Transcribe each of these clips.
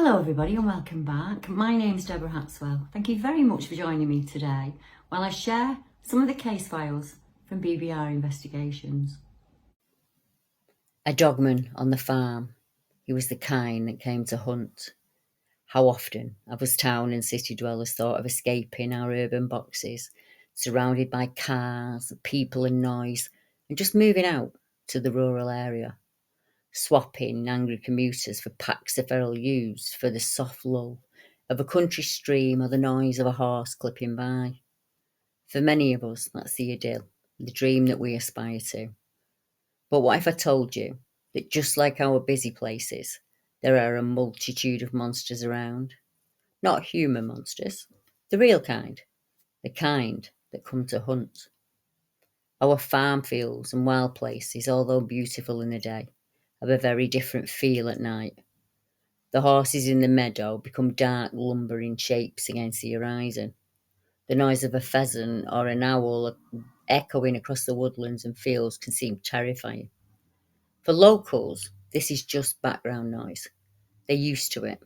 Hello everybody and welcome back. My name's Deborah Hatswell. Thank you very much for joining me today while I share some of the case files from BBR Investigations. A dogman on the farm. He was the kind that came to hunt. How often have us town and city dwellers thought of escaping our urban boxes, surrounded by cars, people and noise, and just moving out to the rural area, swapping angry commuters for packs of feral ewes for the soft lull of a country stream or the noise of a horse clipping by. For many of us, that's the idyll, the dream that we aspire to. But what if I told you that just like our busy places, there are a multitude of monsters around? Not human monsters, the real kind, the kind that come to hunt. Our farm fields and wild places, although beautiful in the day, have a very different feel at night. The horses in the meadow become dark lumbering shapes against the horizon. The noise of a pheasant or an owl echoing across the woodlands and fields can seem terrifying. For locals, this is just background noise. They're used to it.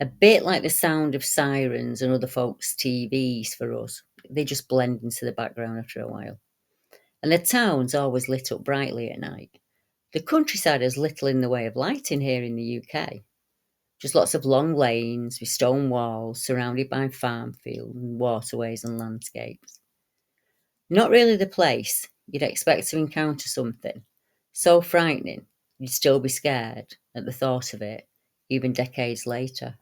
A bit like the sound of sirens and other folks' TVs for us. They just blend into the background after a while. And the town's always lit up brightly at night. The countryside has little in the way of lighting here in the UK. Just lots of long lanes with stone walls surrounded by farm fields and waterways and landscapes. Not really the place you'd expect to encounter something so frightening you'd still be scared at the thought of it, even decades later.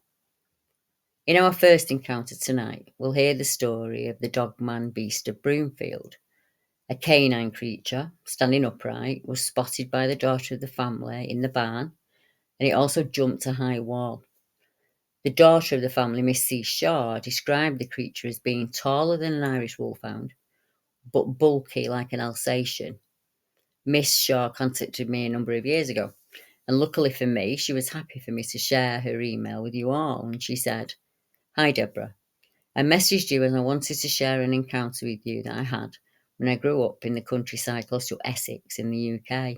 In our first encounter tonight, we'll hear the story of the Dogman Beast of Broomfield. A canine creature, standing upright, was spotted by the daughter of the family in the barn, and it also jumped a high wall. The daughter of the family, Miss C. Shaw, described the creature as being taller than an Irish wolfhound, but bulky like an Alsatian. Miss Shaw contacted me a number of years ago, and luckily for me, she was happy for me to share her email with you all, and she said, "Hi Deborah, I messaged you as I wanted to share an encounter with you that I had when I grew up in the countryside close to Essex in the UK.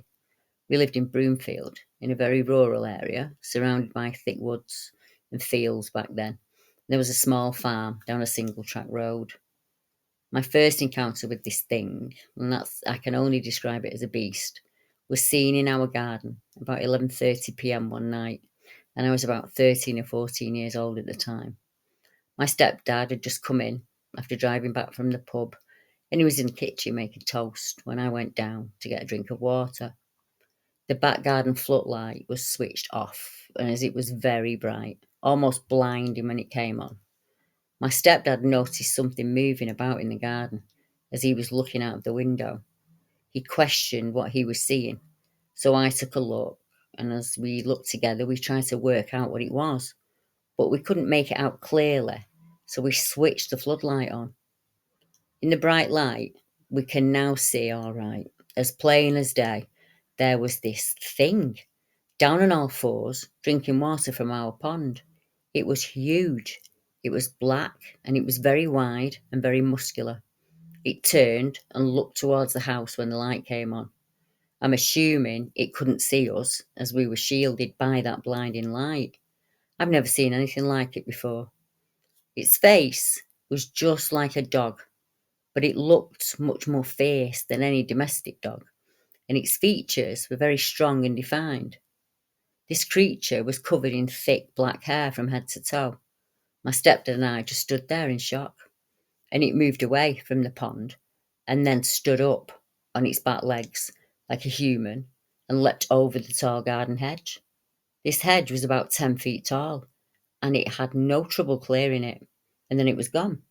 We lived in Broomfield, in a very rural area, surrounded by thick woods and fields back then. There was a small farm down a single track road. My first encounter with this thing, and I can only describe it as a beast, was seen in our garden about 11:30 p.m. one night, and I was about 13 or 14 years old at the time. My stepdad had just come in after driving back from the pub, and he was in the kitchen making toast when I went down to get a drink of water. The back garden floodlight was switched off, and as it was very bright, almost blinding when it came on, my stepdad noticed something moving about in the garden as he was looking out of the window. He questioned what he was seeing, so I took a look, and as we looked together, we tried to work out what it was, but we couldn't make it out clearly, so we switched the floodlight on. In the bright light, we can now see all right, as plain as day, there was this thing, down on all fours, drinking water from our pond. It was huge. It was black, and it was very wide and very muscular. It turned and looked towards the house when the light came on. I'm assuming it couldn't see us, as we were shielded by that blinding light. I've never seen anything like it before. Its face was just like a dog, but it looked much more fierce than any domestic dog, and its features were very strong and defined. This creature was covered in thick black hair from head to toe. My stepdad and I just stood there in shock, and it moved away from the pond and then stood up on its back legs like a human and leapt over the tall garden hedge. This hedge was about 10 feet tall, and it had no trouble clearing it, and then it was gone.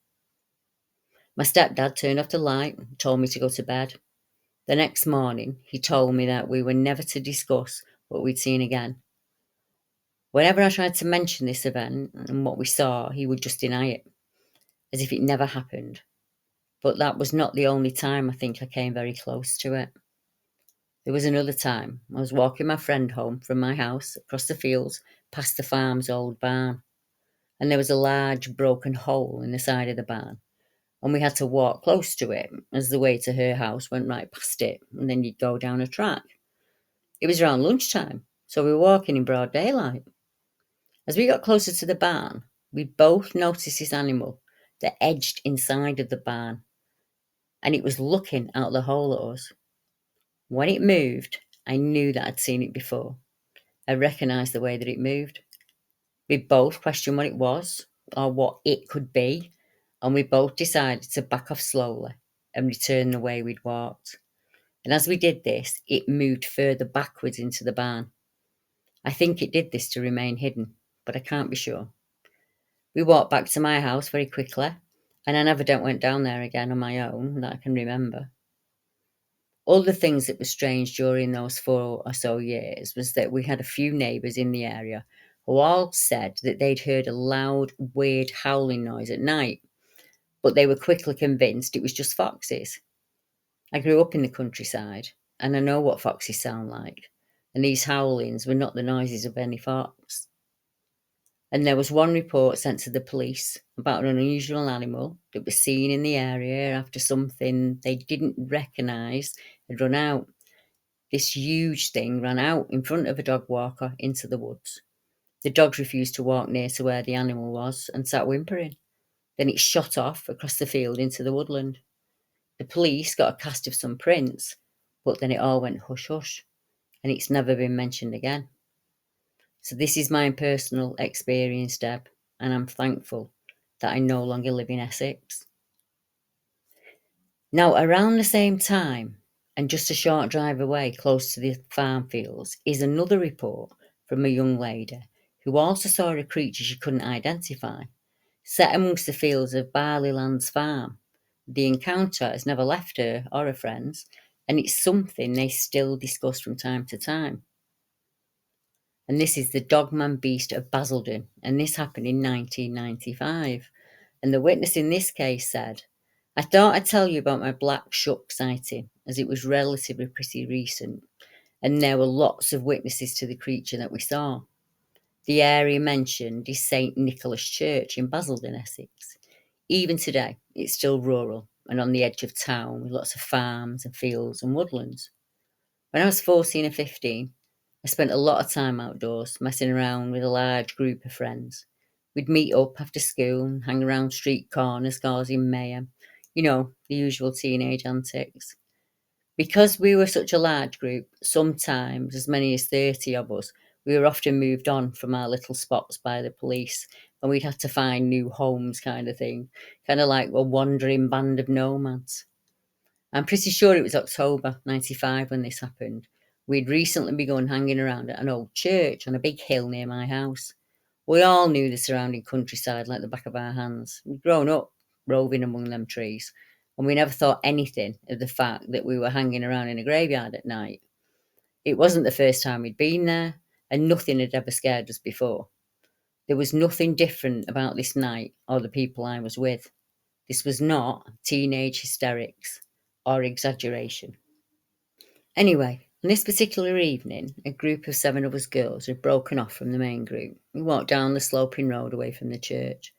My stepdad turned off the light and told me to go to bed. The next morning, he told me that we were never to discuss what we'd seen again. Whenever I tried to mention this event and what we saw, he would just deny it, as if it never happened. But that was not the only time I think I came very close to it. There was another time. I was walking my friend home from my house across the fields past the farm's old barn, and there was a large broken hole in the side of the barn, and we had to walk close to it as the way to her house went right past it, and then you'd go down a track. It was around lunchtime, so we were walking in broad daylight. As we got closer to the barn, we both noticed this animal that edged inside of the barn, and it was looking out the hole at us. When it moved, I knew that I'd seen it before. I recognised the way that it moved. We both questioned what it was, or what it could be, and we both decided to back off slowly and return the way we'd walked. And as we did this, it moved further backwards into the barn. I think it did this to remain hidden, but I can't be sure. We walked back to my house very quickly, and I never went down there again on my own that I can remember. Other things that were strange during those 4 or so years was that we had a few neighbours in the area who all said that they'd heard a loud, weird howling noise at night, but they were quickly convinced it was just foxes. I grew up in the countryside, and I know what foxes sound like, and these howlings were not the noises of any fox. And there was one report sent to the police about an unusual animal that was seen in the area after something they didn't recognise had run out. This huge thing ran out in front of a dog walker into the woods. The dogs refused to walk near to where the animal was and sat whimpering. Then it shot off across the field into the woodland. The police got a cast of some prints, but then it all went hush-hush, and it's never been mentioned again. So this is my personal experience, Deb, and I'm thankful that I no longer live in Essex. Now, around the same time, and just a short drive away, close to the farm fields, is another report from a young lady who also saw a creature she couldn't identify, set amongst the fields of Barleyland's farm. The encounter has never left her or her friends, and it's something they still discuss from time to time. And this is the Dogman Beast of Basildon, and this happened in 1995. And the witness in this case said, "I thought I'd tell you about my black shuck sighting, as it was relatively pretty recent, and there were lots of witnesses to the creature that we saw. The area mentioned is St Nicholas Church in Basildon, Essex. Even today, it's still rural and on the edge of town with lots of farms and fields and woodlands. When I was 14 or 15, I spent a lot of time outdoors, messing around with a large group of friends. We'd meet up after school and hang around street corners causing mayhem. You know, the usual teenage antics. Because we were such a large group, sometimes as many as 30 of us, we were often moved on from our little spots by the police, and we'd have to find new homes kind of thing, kind of like a wandering band of nomads. I'm pretty sure it was October 95 when this happened. We'd recently begun hanging around at an old church on a big hill near my house. We all knew the surrounding countryside like the back of our hands. We'd grown up roving among them trees, and we never thought anything of the fact that we were hanging around in a graveyard at night. It wasn't the first time we'd been there, and nothing had ever scared us before. There was nothing different about this night or the people I was with. This was not teenage hysterics or exaggeration. Anyway, on this particular evening, a group of 7 of us girls had broken off from the main group. We walked down the sloping road away from the church.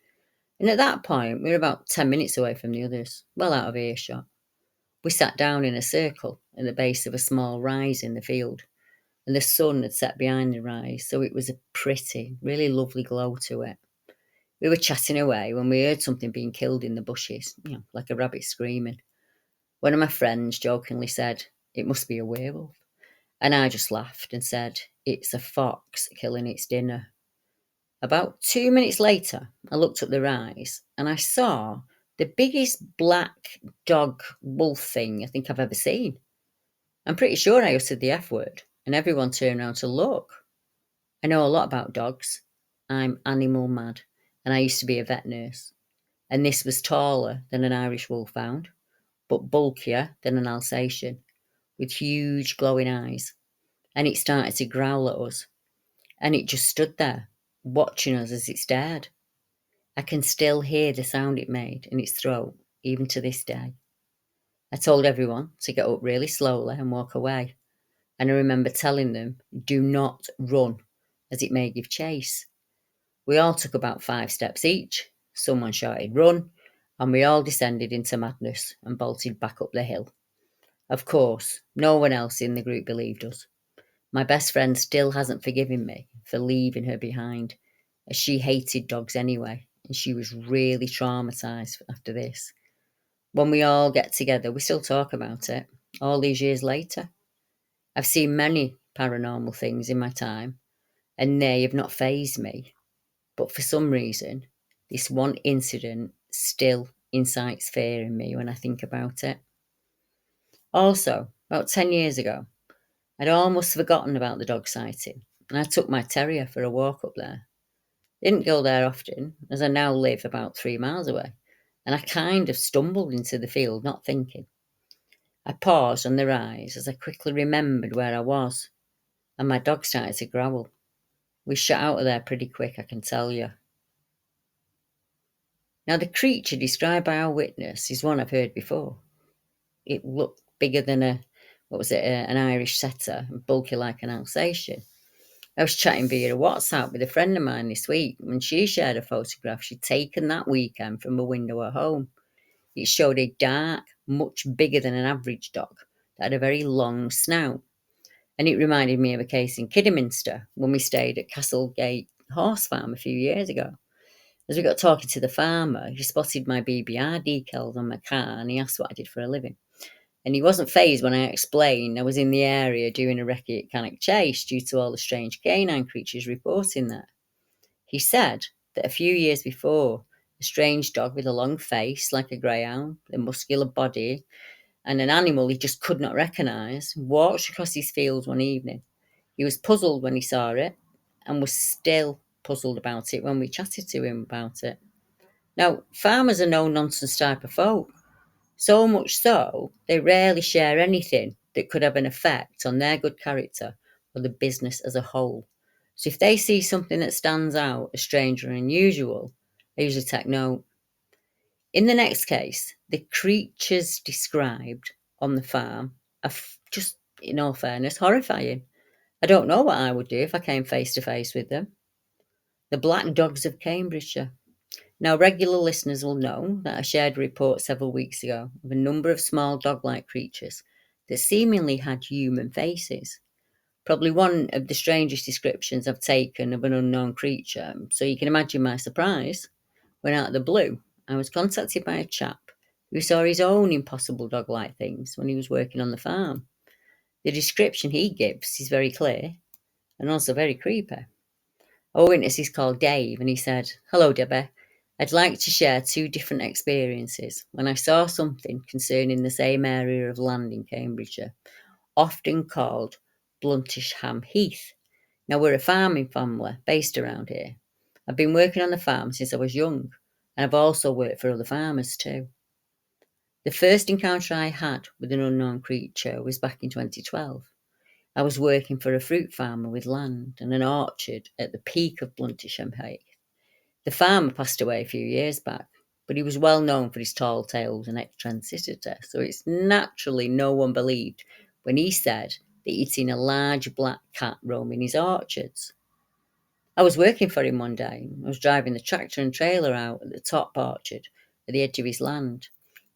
And at that point, we were about 10 minutes away from the others, well out of earshot. We sat down in a circle at the base of a small rise in the field, and the sun had set behind the rise, so it was a pretty, really lovely glow to it. We were chatting away when we heard something being killed in the bushes, like a rabbit screaming. One of my friends jokingly said, "It must be a werewolf." And I just laughed and said, "It's a fox killing its dinner." About 2 minutes later, I looked up the rise and I saw the biggest black dog wolf thing I think I've ever seen. I'm pretty sure I uttered the F word, and everyone turned around to look. I know a lot about dogs. I'm animal mad, and I used to be a vet nurse. And this was taller than an Irish wolfhound, but bulkier than an Alsatian, with huge glowing eyes. And it started to growl at us. And it just stood there, watching us as it stared. I can still hear the sound it made in its throat, even to this day. I told everyone to get up really slowly and walk away. And I remember telling them, "Do not run, as it may give chase." We all took about 5 steps each. Someone shouted, "Run," and we all descended into madness and bolted back up the hill. Of course, no one else in the group believed us. My best friend still hasn't forgiven me for leaving her behind, as she hated dogs anyway, and she was really traumatised after this. When we all get together, we still talk about it, all these years later. I've seen many paranormal things in my time, and they have not fazed me. But for some reason, this one incident still incites fear in me when I think about it. Also, about 10 years ago, I'd almost forgotten about the dog sighting, and I took my terrier for a walk up there. Didn't go there often, as I now live about 3 miles away, and I kind of stumbled into the field, not thinking. I paused on the rise as I quickly remembered where I was, and my dog started to growl. We shot out of there pretty quick, I can tell you. Now, the creature described by our witness is one I've heard before. It looked bigger than an Irish setter, and bulky like an Alsatian. I was chatting via WhatsApp with a friend of mine this week when she shared a photograph she'd taken that weekend from a window at home. It showed a dark, much bigger than an average dog that had a very long snout. And it reminded me of a case in Kidderminster when we stayed at Castlegate Horse Farm a few years ago. As we got talking to the farmer, he spotted my BBR decals on my car and he asked what I did for a living. And he wasn't fazed when I explained I was in the area doing a recce at chase due to all the strange canine creatures reporting there. He said that a few years before, a strange dog with a long face like a greyhound, a muscular body, and an animal he just could not recognise walked across his fields one evening. He was puzzled when he saw it and was still puzzled about it when we chatted to him about it. Now, farmers are no nonsense type of folk. So much so, they rarely share anything that could have an effect on their good character or the business as a whole. So if they see something that stands out as strange or unusual, they usually take note. In the next case, the creatures described on the farm are just, in all fairness, horrifying. I don't know what I would do if I came face to face with them. The black dogs of Cambridgeshire. Now, regular listeners will know that I shared a report several weeks ago of a number of small dog-like creatures that seemingly had human faces. Probably one of the strangest descriptions I've taken of an unknown creature, so you can imagine my surprise when out of the blue I was contacted by a chap who saw his own impossible dog-like things when he was working on the farm. The description he gives is very clear and also very creepy. Our witness is called Dave, and he said, "Hello, Debbie. I'd like to share two different experiences when I saw something concerning the same area of land in Cambridgeshire, often called Bluntisham Heath. Now, we're a farming family based around here. I've been working on the farm since I was young, and I've also worked for other farmers too. The first encounter I had with an unknown creature was back in 2012. I was working for a fruit farmer with land and an orchard at the peak of Bluntisham Heath. The farmer passed away a few years back, but he was well known for his tall tales and eccentricity, so it's naturally no one believed when he said that he'd seen a large black cat roaming his orchards. I was working for him one day. I was driving the tractor and trailer out at the top orchard at the edge of his land.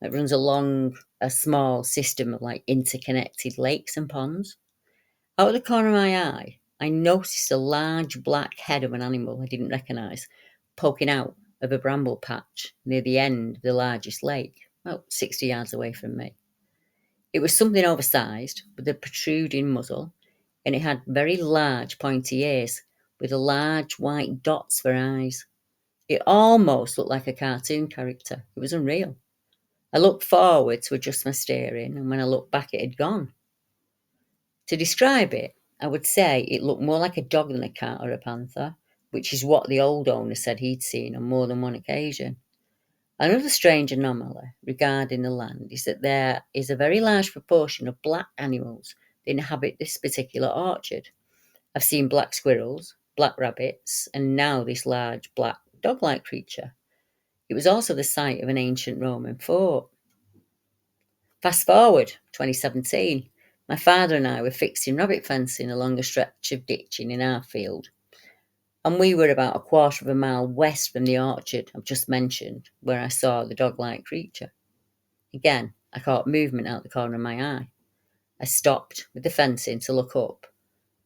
It runs along a small system of interconnected lakes and ponds. Out of the corner of my eye, I noticed a large black head of an animal I didn't recognise poking out of a bramble patch near the end of the largest lake, about 60 yards away from me. It was something oversized with a protruding muzzle, and it had very large pointy ears with large white dots for eyes. It almost looked like a cartoon character. It was unreal. I looked forward to adjust my steering, and when I looked back, it had gone. To describe it, I would say it looked more like a dog than a cat or a panther, which is what the old owner said he'd seen on more than one occasion. Another strange anomaly regarding the land is that there is a very large proportion of black animals that inhabit this particular orchard. I've seen black squirrels, black rabbits, and now this large black dog-like creature. It was also the site of an ancient Roman fort. Fast forward, 2017, my father and I were fixing rabbit fencing along a stretch of ditching in our field, and we were about a quarter of a mile west from the orchard I've just mentioned, where I saw the dog-like creature. Again, I caught movement out the corner of my eye. I stopped with the fencing to look up,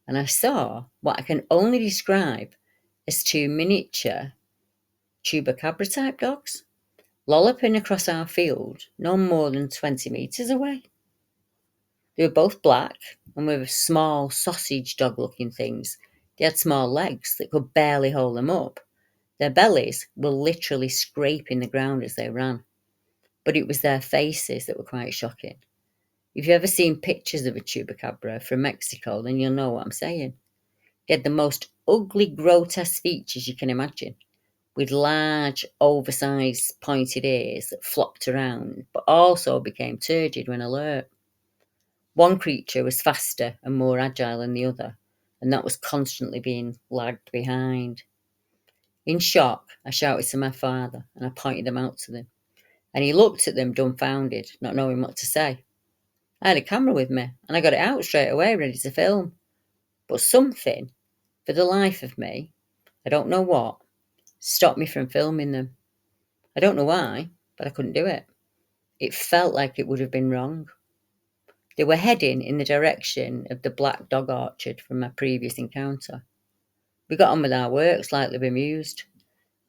and I saw what I can only describe as two miniature chupacabra type dogs, lolloping across our field no more than 20 metres away. They were both black and were small sausage dog looking things. They had small legs that could barely hold them up. Their bellies were literally scraping the ground as they ran. But it was their faces that were quite shocking. If you've ever seen pictures of a chupacabra from Mexico, then you'll know what I'm saying. They had the most ugly, grotesque features you can imagine, with large, oversized, pointed ears that flopped around, but also became turgid when alert. One creature was faster and more agile than the other, and that was constantly being lagged behind. In shock, I shouted to my father, and I pointed them out to them, and he looked at them dumbfounded, not knowing what to say. I had a camera with me, and I got it out straight away, ready to film. But something, for the life of me, I don't know what, stopped me from filming them. I don't know why, but I couldn't do it. It felt like it would have been wrong. They were heading in the direction of the black dog orchard from my previous encounter. We got on with our work, slightly bemused.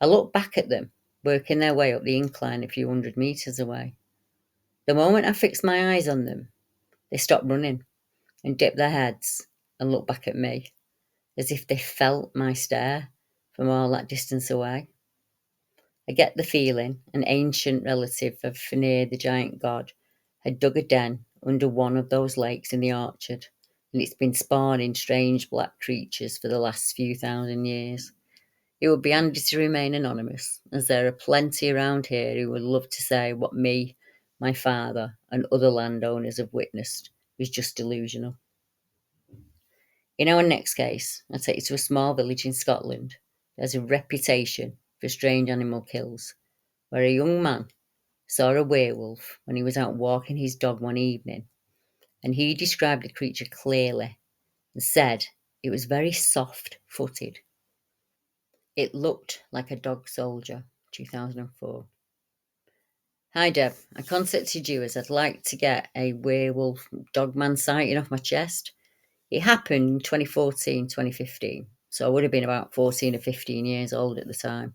I looked back at them, working their way up the incline a few 100 metres away. The moment I fixed my eyes on them, they stopped running and dipped their heads and looked back at me, as if they felt my stare from all that distance away. I get the feeling an ancient relative of Fenrir, the giant god, had dug a den under one of those lakes in the orchard, and it's been spawning strange black creatures for the last few thousand years. It would be handy to remain anonymous, as there are plenty around here who would love to say what me, my father, and other landowners have witnessed was just delusional. In our next case, I take you to a small village in Scotland that has a reputation for strange animal kills, where a young man saw a werewolf when he was out walking his dog one evening, and he described the creature clearly and said it was very soft-footed. It looked like a dog soldier. 2004. Hi Deb, I contacted you as I'd like to get a werewolf Dogman sighting off my chest. It happened in 2014, 2015, so I would have been about 14 or 15 years old at the time.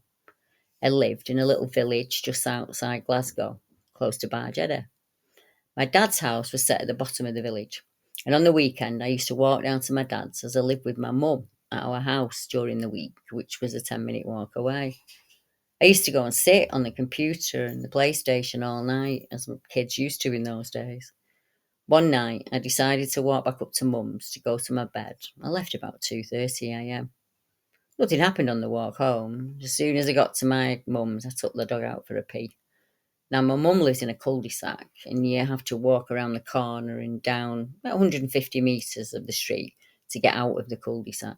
I lived in a little village just outside Glasgow, close to Barjeda. My dad's house was set at the bottom of the village, and on the weekend I used to walk down to my dad's as I lived with my mum at our house during the week, which was a 10-minute walk away. I used to go and sit on the computer and the PlayStation all night, as kids used to in those days. One night, I decided to walk back up to Mum's to go to my bed. I left about 2:30 a.m. Nothing happened on the walk home. As soon as I got to my mum's, I took the dog out for a pee. Now, my mum lives in a cul-de-sac, and you have to walk around the corner and down about 150 metres of the street to get out of the cul-de-sac.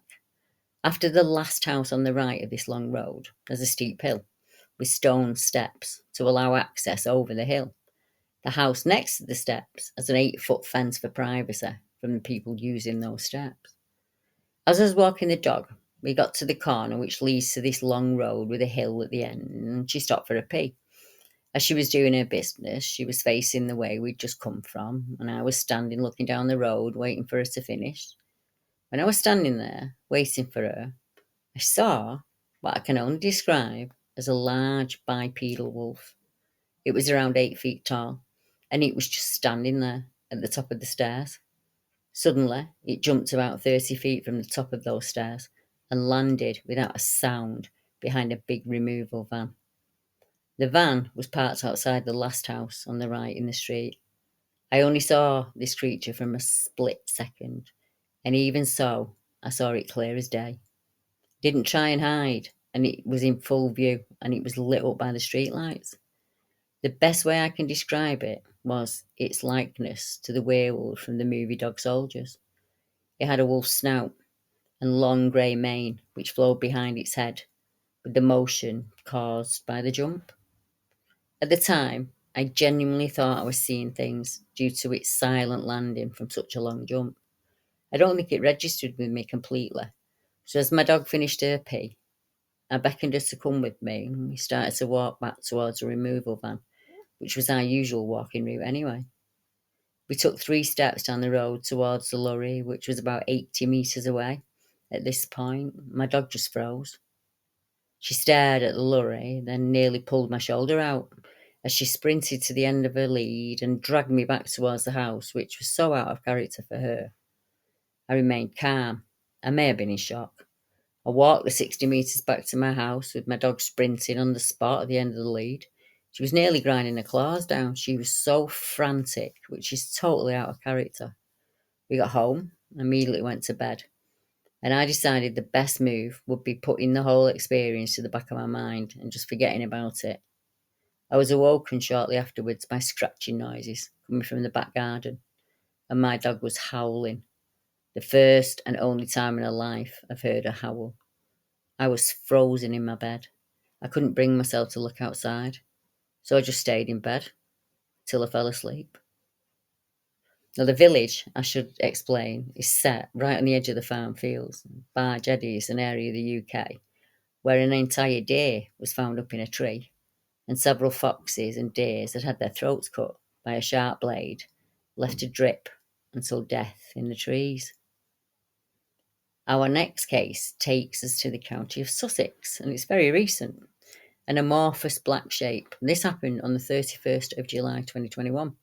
After the last house on the right of this long road, there's a steep hill with stone steps to allow access over the hill. The house next to the steps has an 8-foot fence for privacy from the people using those steps. As I was walking the dog, we got to the corner which leads to this long road with a hill at the end, and she stopped for a pee. As she was doing her business, she was facing the way we'd just come from, and I was standing looking down the road waiting for her to finish. When I was standing there, waiting for her, I saw what I can only describe as a large bipedal wolf. It was around 8 feet tall, and it was just standing there at the top of the stairs. Suddenly, it jumped about 30 feet from the top of those stairs and landed without a sound behind a big removal van. The van was parked outside the last house on the right in the street. I only saw this creature from a split second, and even so, I saw it clear as day. Didn't try and hide, and it was in full view, and it was lit up by the streetlights. The best way I can describe it was its likeness to the werewolf from the movie Dog Soldiers. It had a wolf's snout and long grey mane which flowed behind its head, with the motion caused by the jump. At the time, I genuinely thought I was seeing things due to its silent landing from such a long jump. I don't think it registered with me completely, so as my dog finished her pee, I beckoned her to come with me, and we started to walk back towards the removal van, which was our usual walking route anyway. We took 3 steps down the road towards the lorry, which was about 80 metres away. At this point, my dog just froze. She stared at the lorry, then nearly pulled my shoulder out as she sprinted to the end of her lead and dragged me back towards the house, which was so out of character for her. I remained calm. I may have been in shock. I walked the 60 metres back to my house with my dog sprinting on the spot at the end of the lead. She was nearly grinding her claws down. She was so frantic, which is totally out of character. We got home, immediately went to bed, and I decided the best move would be putting the whole experience to the back of my mind and just forgetting about it. I was awoken shortly afterwards by scratching noises coming from the back garden, and my dog was howling. The first and only time in her life I've heard her howl. I was frozen in my bed. I couldn't bring myself to look outside, so I just stayed in bed till I fell asleep. Now, the village, I should explain, is set right on the edge of the farm fields. Barge Eddy is an area of the UK where an entire deer was found up in a tree, and several foxes and deers that had their throats cut by a sharp blade left to drip until death in the trees. Our next case takes us to the county of Sussex, and it's very recent. An amorphous black shape. This happened on the 31st of July 2021.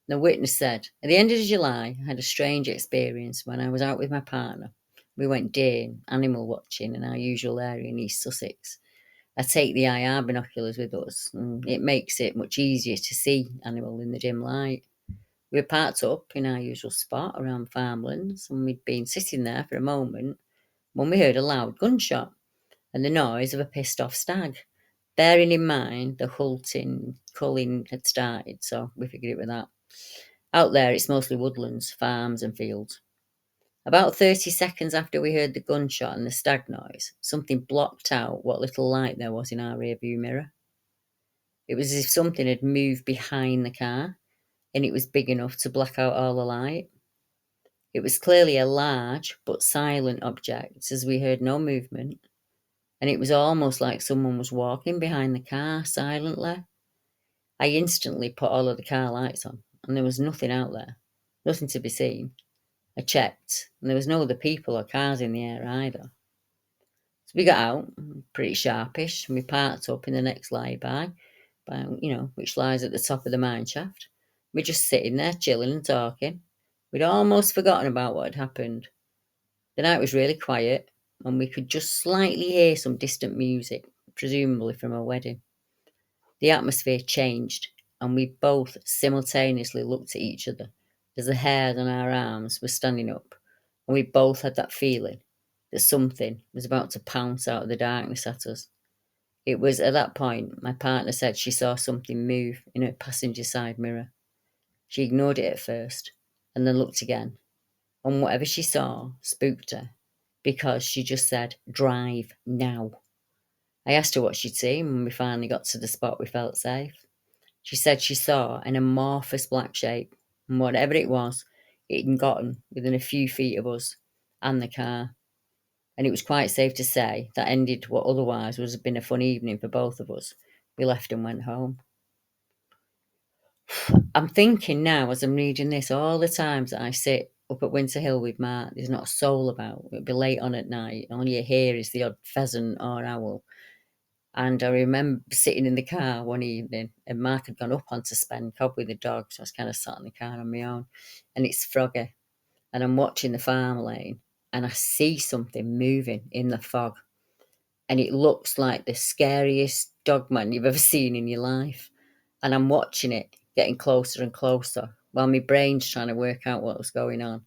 The witness said, at the end of July, I had a strange experience when I was out with my partner. We went deer animal watching in our usual area in East Sussex. I take the IR binoculars with us, and it makes it much easier to see animal in the dim light. We were parked up in our usual spot around farmlands, and we'd been sitting there for a moment when we heard a loud gunshot and the noise of a pissed off stag. Bearing in mind the culling had started, so we figured it was that. Out there, it's mostly woodlands, farms and fields. About 30 seconds after we heard the gunshot and the stag noise, something blocked out what little light there was in our rearview mirror. It was as if something had moved behind the car, and it was big enough to block out all the light. It was clearly a large but silent object, as we heard no movement, and it was almost like someone was walking behind the car silently. I instantly put all of the car lights on, and there was nothing out there, nothing to be seen. I checked, and there was no other people or cars in the air either. So we got out, pretty sharpish, and we parked up in the next lie-by, which lies at the top of the mine shaft. We're just sitting there, chilling and talking. We'd almost forgotten about what had happened. The night was really quiet, and we could just slightly hear some distant music, presumably from a wedding. The atmosphere changed, and we both simultaneously looked at each other as the hairs on our arms were standing up, and we both had that feeling that something was about to pounce out of the darkness at us. It was at that point my partner said she saw something move in her passenger side mirror. She ignored it at first, and then looked again, and whatever she saw spooked her, because she just said, "Drive now." I asked her what she'd seen when we finally got to the spot we felt safe. She said she saw an amorphous black shape, and whatever it was, it had gotten within a few feet of us and the car. And it was quite safe to say that ended what otherwise would have been a fun evening for both of us. We left and went home. I'm thinking now, as I'm reading this, all the times that I sit up at Winter Hill with Mark, there's not a soul about. It'll be late on at night. All you hear is the odd pheasant or owl. And I remember sitting in the car one evening, and Mark had gone up onto Spen Cob with the dog, so I was kind of sat in the car on my own, and it's froggy, and I'm watching the farm lane, and I see something moving in the fog, and it looks like the scariest Dogman you've ever seen in your life, and I'm watching it getting closer and closer while my brain's trying to work out what was going on,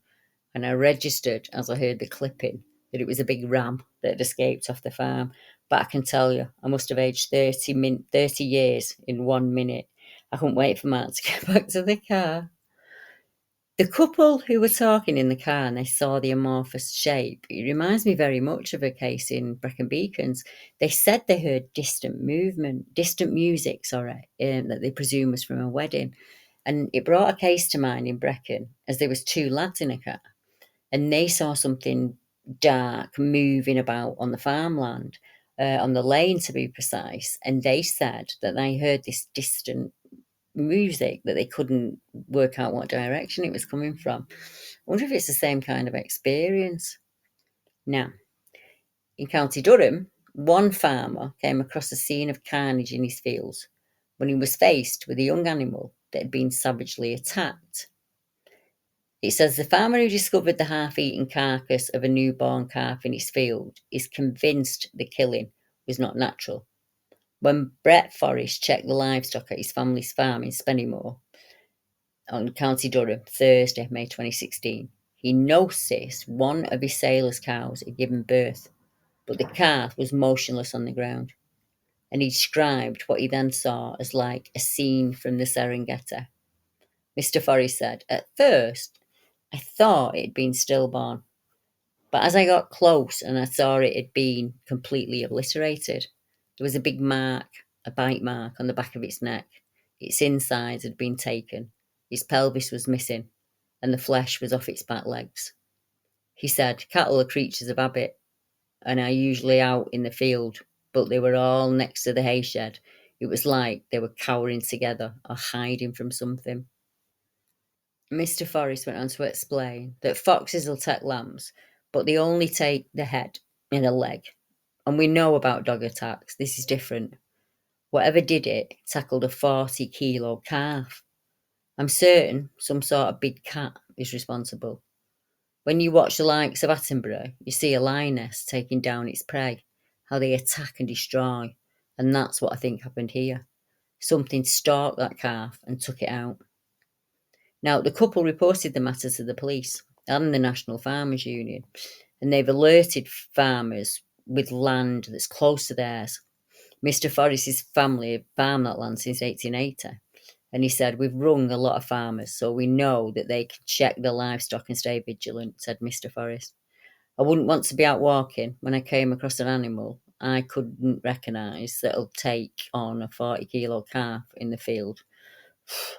and I registered as I heard the clipping that it was a big ram that had escaped off the farm. But I can tell you, I must have aged 30 years in 1 minute. I couldn't wait for Mark to get back to the car. The couple who were talking in the car and they saw the amorphous shape, it reminds me very much of a case in Brecon Beacons. They said they heard distant music, that they presume was from a wedding. And it brought a case to mind in Brecon, as there was two lads in a car, and they saw something dark moving about on the farmland, on the lane to be precise, and they said that they heard this distant music that they couldn't work out what direction it was coming from. I wonder if it's the same kind of experience. Now, in County Durham, One farmer came across a scene of carnage in his fields when he was faced with a young animal that had been savagely attacked. It says the farmer who discovered the half-eaten carcass of a newborn calf in his field is convinced the killing was not natural. When Brett Forrest checked the livestock at his family's farm in Spennymoor on County Durham, Thursday, May 2016, he noticed one of his sailor's cows had given birth, but the calf was motionless on the ground. And he described what he then saw as like a scene from the Serengeti. Mr. Forrest said, "At first, I thought it had been stillborn, but as I got close and I saw it had been completely obliterated, there was a big mark, a bite mark on the back of its neck. Its insides had been taken, its pelvis was missing, and the flesh was off its back legs." He said, "Cattle are creatures of habit, and are usually out in the field, but they were all next to the hay shed. It was like they were cowering together or hiding from something." Mr. Forrest went on to explain that foxes will take lambs, but they only take the head and a leg. And we know about dog attacks. This is different. Whatever did it tackled a 40-kilo calf. I'm certain some sort of big cat is responsible. When you watch the likes of Attenborough, you see a lioness taking down its prey, how they attack and destroy. And that's what I think happened here. Something stalked that calf and took it out. Now, the couple reported the matter to the police and the National Farmers Union, and they've alerted farmers with land that's close to theirs. Mr. Forrest's family have farmed that land since 1880, and he said, "We've rung a lot of farmers, so we know that they can check their livestock and stay vigilant," said Mr. Forrest. "I wouldn't want to be out walking when I came across an animal I couldn't recognise that'll take on a 40-kilo calf in the field,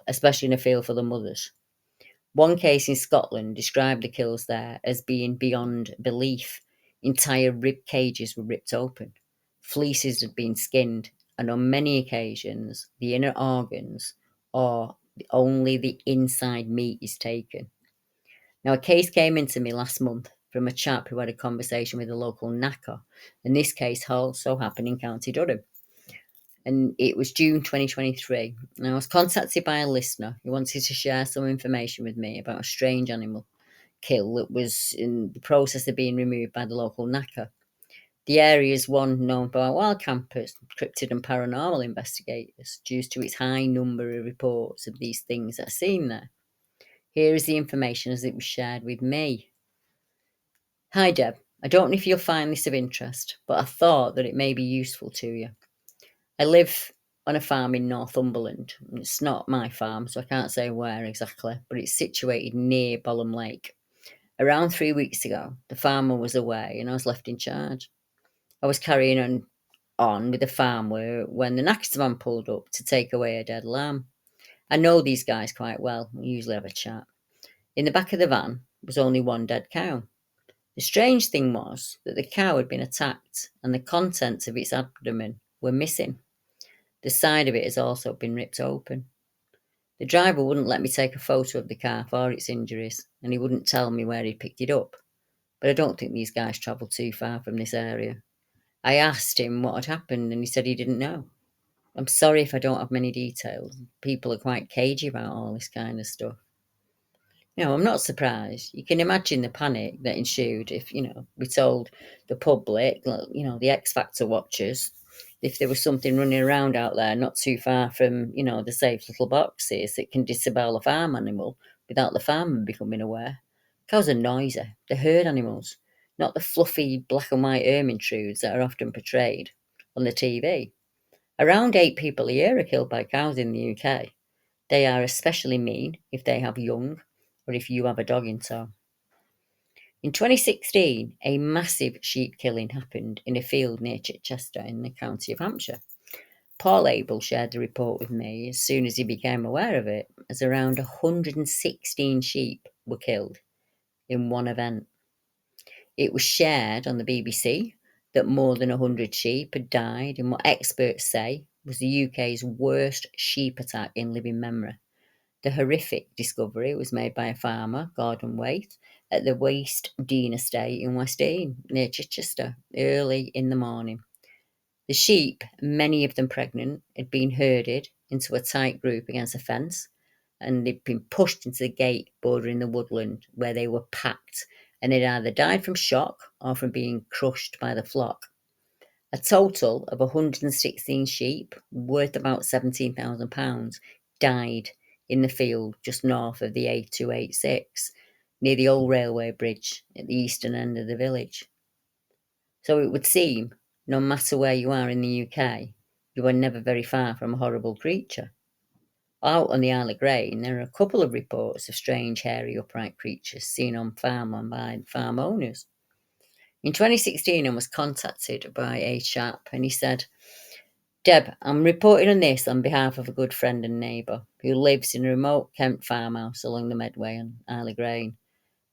especially in a field full of mothers." One case in Scotland described the kills there as being beyond belief. Entire rib cages were ripped open, fleeces had been skinned, and on many occasions the inner organs or only the inside meat is taken. Now, a case came into me last month from a chap who had a conversation with a local Knacker, and this case also happened in County Durham. And it was June 2023, and I was contacted by a listener who wanted to share some information with me about a strange animal kill that was in the process of being removed by the local Knacker. The area is one known by wild campers, cryptid and paranormal investigators due to its high number of reports of these things that are seen there. Here is the information as it was shared with me. "Hi Deb, I don't know if you'll find this of interest, but I thought that it may be useful to you. I live on a farm in Northumberland. It's not my farm, so I can't say where exactly, but it's situated near Bolam Lake. Around 3 weeks ago, the farmer was away and I was left in charge. I was carrying on with the farm work when the Knacker man pulled up to take away a dead lamb. I know these guys quite well. We usually have a chat. In the back of the van was only one dead cow. The strange thing was that the cow had been attacked and the contents of its abdomen were missing. The side of it has also been ripped open. The driver wouldn't let me take a photo of the calf or its injuries, and he wouldn't tell me where he picked it up. But I don't think these guys travel too far from this area. I asked him what had happened, and he said he didn't know. I'm sorry if I don't have many details. People are quite cagey about all this kind of stuff." I'm not surprised. You can imagine the panic that ensued if, we told the public, the X Factor watchers, if there was something running around out there not too far from, the safe little boxes that can disembowel a farm animal without the farmer becoming aware. Cows are noisy. They're herd animals, not the fluffy black and white Ermintrudes that are often portrayed on the TV. Around 8 people a year are killed by cows in the UK. They are especially mean if they have young or if you have a dog in tow. In 2016, a massive sheep killing happened in a field near Chichester in the county of Hampshire. Paul Abel shared the report with me as soon as he became aware of it, as around 116 sheep were killed in one event. It was shared on the BBC that more than 100 sheep had died in what experts say was the UK's worst sheep attack in living memory. The horrific discovery was made by a farmer, Gordon Waite, at the Waste Dean estate in West Dean, near Chichester, early in the morning. The sheep, many of them pregnant, had been herded into a tight group against a fence, and they'd been pushed into the gate bordering the woodland where they were packed, and they'd either died from shock or from being crushed by the flock. A total of 116 sheep, worth about £17,000, died in the field just north of the A286, near the old railway bridge at the eastern end of the village. So it would seem, no matter where you are in the UK, you are never very far from a horrible creature. Out on the Isle of Grain, there are a couple of reports of strange, hairy, upright creatures seen on farm and by farm owners. In 2016, I was contacted by a chap, and he said, "Deb, I'm reporting on this on behalf of a good friend and neighbour who lives in a remote Kent farmhouse along the Medway on Isle of Grain.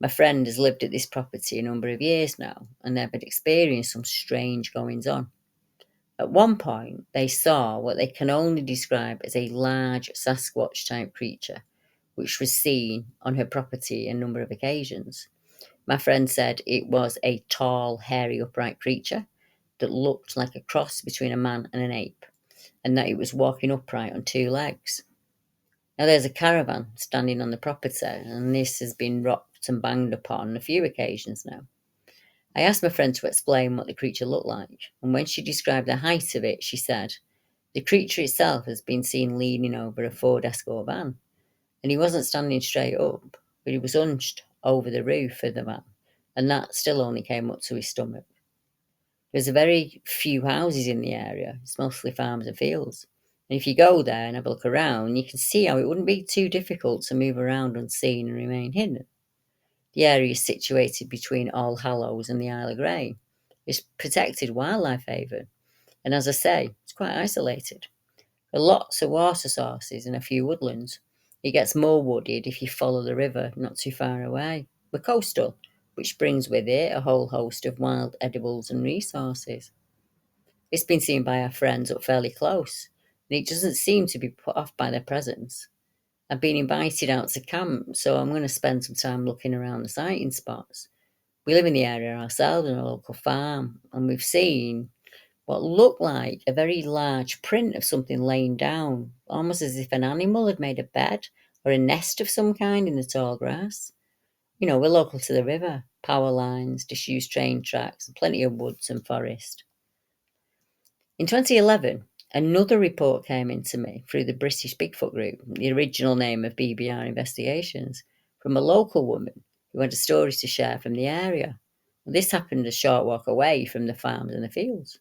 My friend has lived at this property a number of years now, and they've experienced some strange goings on. At one point, they saw what they can only describe as a large Sasquatch-type creature, which was seen on her property a number of occasions. My friend said it was a tall, hairy, upright creature that looked like a cross between a man and an ape, and that it was walking upright on two legs. Now, there's a caravan standing on the property, and this has been rocked and banged upon on a few occasions now. I asked my friend to explain what the creature looked like, and when she described the height of it, she said, the creature itself has been seen leaning over a Ford Escort van, and he wasn't standing straight up, but he was hunched over the roof of the van, and that still only came up to his stomach. There's a very few houses in the area, it's mostly farms and fields, and if you go there and have a look around, you can see how it wouldn't be too difficult to move around unseen and remain hidden. The area is situated between All Hallows and the Isle of Grain. It's protected wildlife haven, and as I say, it's quite isolated. There are lots of water sources and a few woodlands. It gets more wooded if you follow the river not too far away. We're coastal, which brings with it a whole host of wild edibles and resources. It's been seen by our friends up fairly close, and it doesn't seem to be put off by their presence. I've been invited out to camp, so I'm going to spend some time looking around the sighting spots. We live in the area ourselves on a local farm, and we've seen what looked like a very large print of something laying down, almost as if an animal had made a bed or a nest of some kind in the tall grass. You know, we're local to the river, power lines, disused train tracks, and plenty of woods and forest. In 2011, another report came into me through the British Bigfoot Group, the original name of BBR Investigations, from a local woman who had a story to share from the area. This happened a short walk away from the farms and the fields.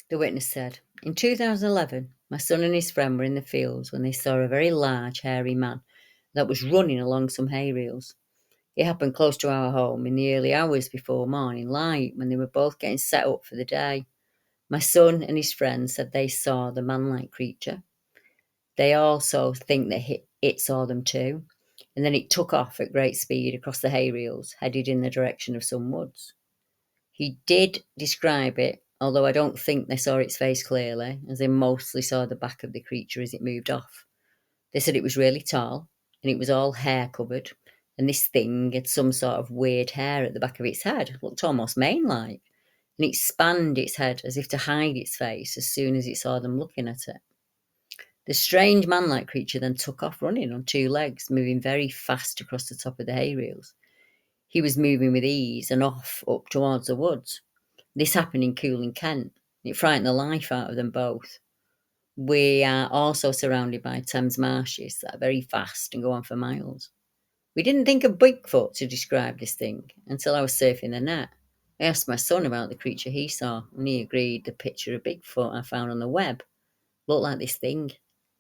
The witness said, in 2011, my son and his friend were in the fields when they saw a very large, hairy man that was running along some hay reels. It happened close to our home in the early hours before morning light when they were both getting set up for the day. My son and his friend said they saw the man-like creature. They also think that it saw them too, and then it took off at great speed across the hay reels, headed in the direction of some woods. He did describe it, although I don't think they saw its face clearly, as they mostly saw the back of the creature as it moved off. They said it was really tall, and it was all hair covered, and this thing had some sort of weird hair at the back of its head, looked almost mane-like, and it spanned its head as if to hide its face as soon as it saw them looking at it. The strange man-like creature then took off running on two legs, moving very fast across the top of the hay reels. He was moving with ease and off up towards the woods. This happened in Coolin, Kent. It frightened the life out of them both. We are also surrounded by Thames marshes that are very fast and go on for miles. We didn't think of Bigfoot to describe this thing until I was surfing the net. I asked my son about the creature he saw, and he agreed the picture of Bigfoot I found on the web looked like this thing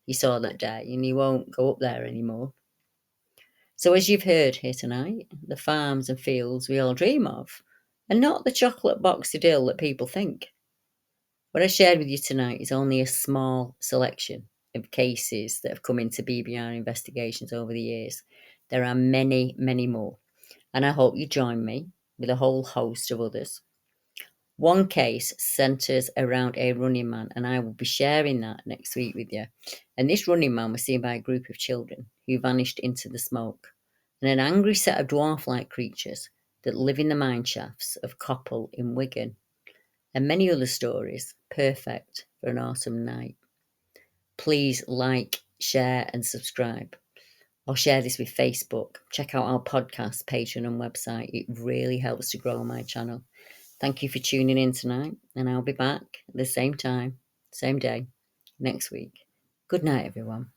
he saw that day, and he won't go up there anymore. So as you've heard here tonight, the farms and fields we all dream of are not the chocolate box idyll that people think. What I shared with you tonight is only a small selection of cases that have come into BBR investigations over the years. There are many, many more, and I hope you join me with a whole host of others. One case centres around a running man, and I will be sharing that next week with you. And this running man was seen by a group of children who vanished into the smoke, and an angry set of dwarf-like creatures that live in the mine shafts of Coppell in Wigan. and many other stories perfect for an autumn night. Please like, share and subscribe, or share this with Facebook. Check out our podcast, Patreon and website. It really helps to grow my channel. Thank you for tuning in tonight, and I'll be back at the same time, same day, next week. Good night, everyone.